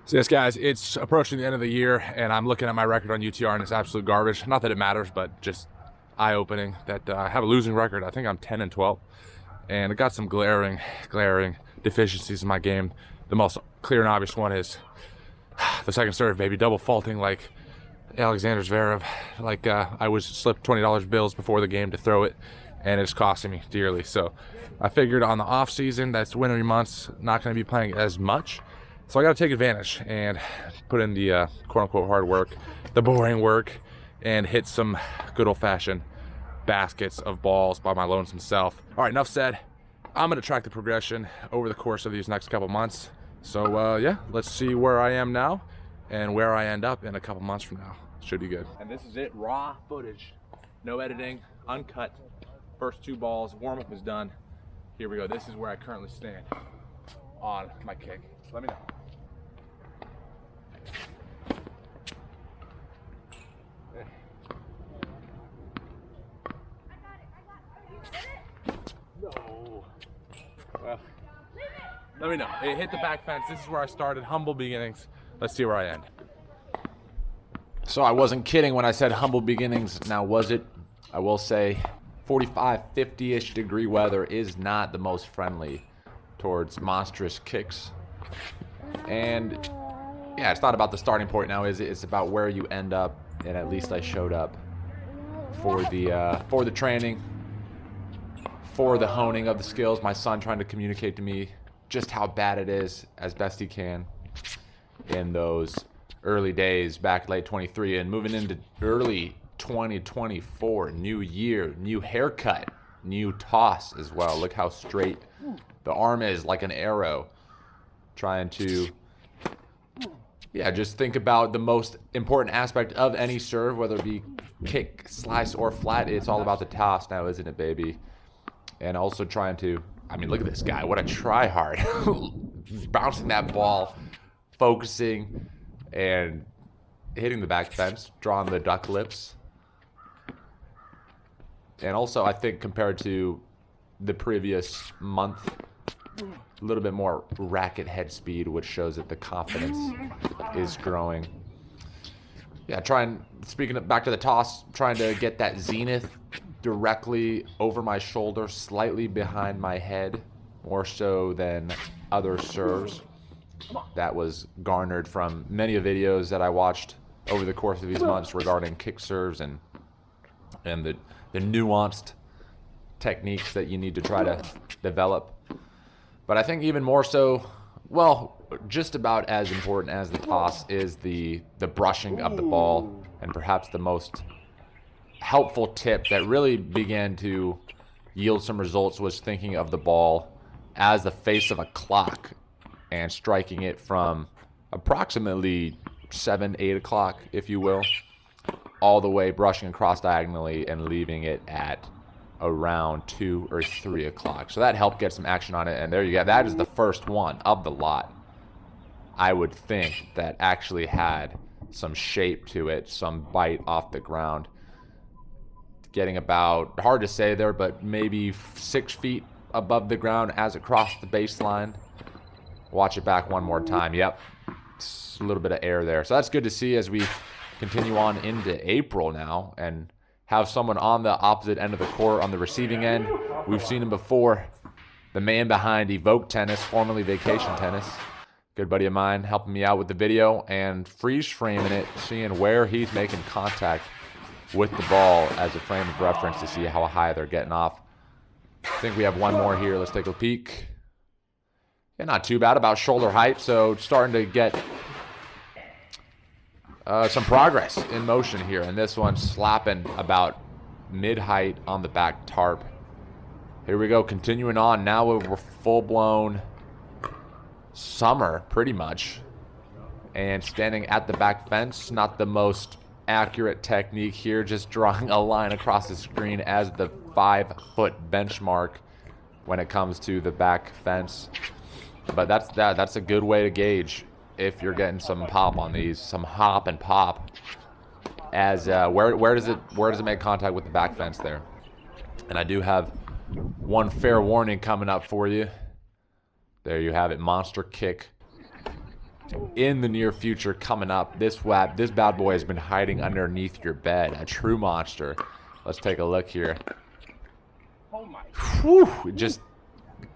So yes, guys, it's approaching the end of the year, and I'm looking at my record on UTR, and it's absolute garbage. Not that it matters, but just eye-opening that I have a losing record. I think I'm 10-12, and I got some glaring deficiencies in my game. The most clear and obvious one is the second serve, baby, double faulting like Alexander Zverev. Like I was slipped $20 bills before the game to throw it, and it's costing me dearly. So I figured on the off season, that's winter months, not going to be playing as much. So I got to take advantage and put in the quote-unquote hard work, the boring work, and hit some good old-fashioned baskets of balls by my lonesome self. All right, enough said. I'm going to track the progression over the course of these next couple months. So, yeah, let's see where I am now and where I end up in a couple months from now. Should be good. And this is it, raw footage. No editing, uncut. First two balls, warm-up is done. Here we go. This is where I currently stand on my kick. Let me know. No. Well, let me know. It hit the back fence. This is where I started. Humble beginnings. Let's see where I end. So I wasn't kidding when I said humble beginnings. Now, was it? I will say 45, 50-ish degree weather is not the most friendly towards monstrous kicks. And yeah, it's not about the starting point now, is it? It's about where you end up. And at least I showed up for the training, for the honing of the skills. My son trying to communicate to me just how bad it is as best he can in those early days back late 23 and moving into early 2024. New year, new haircut, new toss as well. Look how straight the arm is, like an arrow. Trying to, yeah, just think about the most important aspect of any serve, whether it be kick, slice, or flat. It's all about the toss now, isn't it, baby? And also trying to, I mean, look at this guy. What a try-hard. Bouncing that ball, focusing, and hitting the back fence, drawing the duck lips. And also, I think compared to the previous month, a little bit more racket head speed, which shows that the confidence is growing. Yeah, speaking of, back to the toss, trying to get that zenith directly over my shoulder, slightly behind my head, more so than other serves. That was garnered from many videos that I watched over the course of these months regarding kick serves and the nuanced techniques that you need to try to develop. But I think even more so, well, just about as important as the toss is the brushing of the ball, and perhaps the most helpful tip that really began to yield some results was thinking of the ball as the face of a clock and striking it from approximately 7, 8 o'clock, if you will, all the way brushing across diagonally and leaving it at around 2 or 3 o'clock. So that helped get some action on it, and there you go. That is the first one of the lot, I would think, that actually had some shape to it, some bite off the ground. Getting about, hard to say there, but maybe 6 feet above the ground as it crossed the baseline. Watch it back one more time. Yep, it's a little bit of air there. So that's good to see as we continue on into April now and have someone on the opposite end of the court on the receiving end. We've seen him before. The man behind Evoke Tennis, formerly Vacation Tennis. Good buddy of mine helping me out with the video and freeze framing it, seeing where he's making contact with the ball as a frame of reference to see how high they're getting off. I think we have one more here. Let's take a peek. Yeah, not too bad, about shoulder height. So starting to get some progress in motion here, and this one's slapping about mid-height on the back tarp. Here we go, continuing on. Now we're full-blown summer, pretty much, and standing at the back fence. Not the most accurate technique here, just drawing a line across the screen as the 5-foot benchmark when it comes to the back fence. But that's a good way to gauge if you're getting some pop on these, some hop and pop, as where does it make contact with the back fence there. And I do have one fair warning coming up for you. There you have it, monster kick in the near future coming up. This bad boy has been hiding underneath your bed. A true monster. Let's take a look here. Whew, it just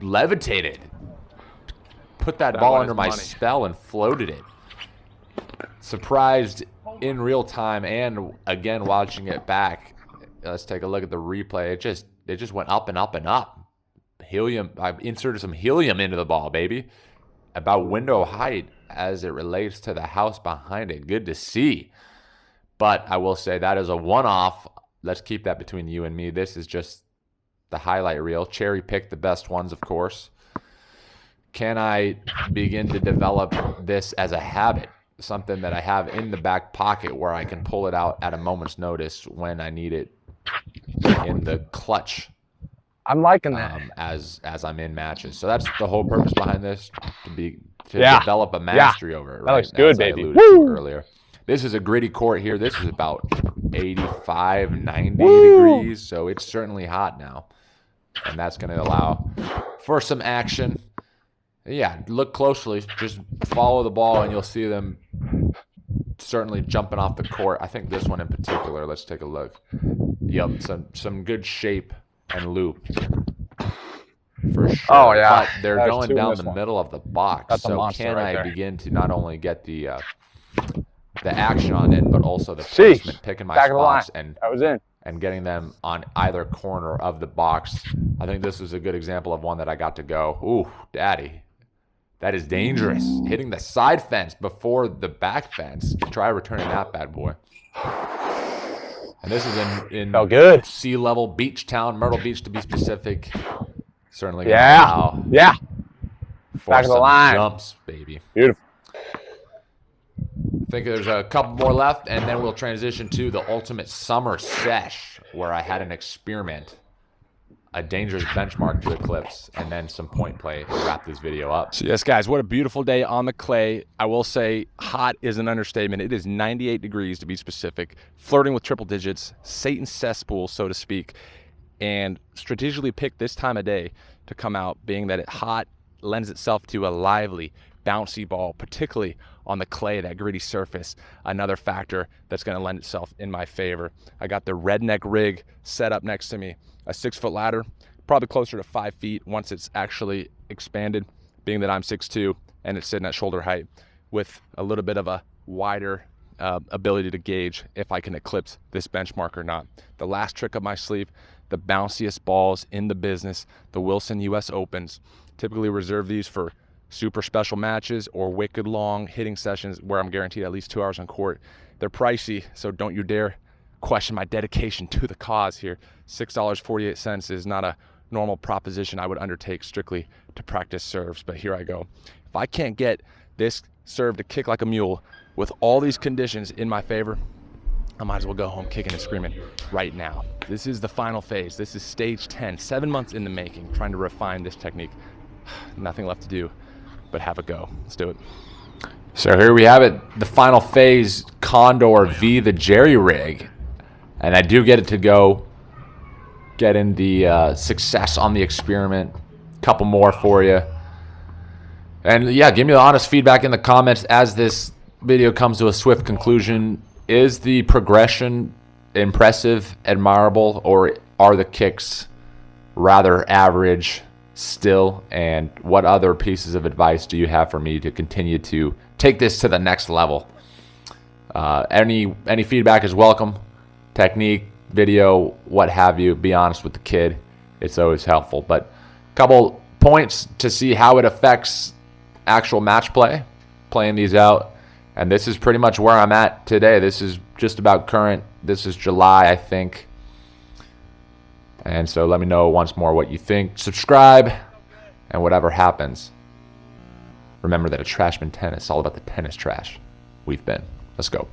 levitated. Put that ball under my spell and floated it. Surprised in real time and again watching it back. Let's take a look at the replay. It just went up and up and up. Helium. I've inserted some helium into the ball, baby. About window height as it relates to the house behind it. Good to see. But I will say that is a one-off. Let's keep that between you and me. This is just the highlight reel. Cherry pick the best ones, of course. Can I begin to develop this as a habit? Something that I have in the back pocket where I can pull it out at a moment's notice when I need it in the clutch. I'm liking that. As I'm in matches. So that's the whole purpose behind this, to develop a mastery over it. Right? That looks good, as baby. I alluded to earlier. This is a gritty court here. This is about 85, 90 degrees. So it's certainly hot now. And that's going to allow for some action. Yeah, look closely. Just follow the ball and you'll see them certainly jumping off the court. I think this one in particular. Let's take a look. Yep, some good shape and loop for sure. Oh, yeah. But they're going down the middle of the box. That's a so monster can right I there. begin to not only get the action on it, but also the placement, picking my Back of the line. spots and I was in. and getting them on either corner of the box. I think this is a good example of one that I got to go, ooh, daddy, that is dangerous. Hitting the side fence before the back fence. Try returning that bad boy. And this is in Felt good. sea level beach town, Myrtle Beach to be specific. Certainly gonna Yeah. allow Yeah. for Back of the some line. jumps, baby. Beautiful. I think there's a couple more left, and then we'll transition to the ultimate summer sesh, where I had an experiment, a dangerous benchmark to eclipse, and then some point play to wrap this video up. So yes, guys, what a beautiful day on the clay. I will say hot is an understatement. It is 98 degrees to be specific, flirting with triple digits, Satan's cesspool, so to speak, and strategically picked this time of day to come out, being that it hot lends itself to a lively, bouncy ball, particularly on the clay, that gritty surface. Another factor that's going to lend itself in my favor. I got the redneck rig set up next to me, a 6-foot ladder, probably closer to 5 feet once it's actually expanded, being that I'm 6'2", and it's sitting at shoulder height with a little bit of a wider ability to gauge if I can eclipse this benchmark or not. The last trick up my sleeve, the bounciest balls in the business, the Wilson US Opens. Typically reserve these for super special matches or wicked long hitting sessions where I'm guaranteed at least 2 hours on court. They're pricey, so don't you dare question my dedication to the cause here. $6.48 is not a normal proposition I would undertake strictly to practice serves, but here I go. If I can't get this serve to kick like a mule with all these conditions in my favor, I might as well go home kicking and screaming right now. This is the final phase. This is stage 10, 7 months in the making, trying to refine this technique. Nothing left to do but have a go. Let's do it. So here we have it, the final phase, Condor v. the Jerry Rig. And I do get it to go, getting the success on the experiment. Couple more for you. And yeah, give me the honest feedback in the comments as this video comes to a swift conclusion. Is the progression impressive, admirable, or are the kicks rather average still? And what other pieces of advice do you have for me to continue to take this to the next level? Any feedback is welcome. Technique, video, what have you. Be honest with the kid. It's always helpful. But a couple points to see how it affects actual match play, playing these out. And this is pretty much where I'm at today. This is just about current. This is July, I think. And so let me know once more what you think. Subscribe, and whatever happens, remember that a Trashman Tennis, all about the tennis trash we've been. Let's go.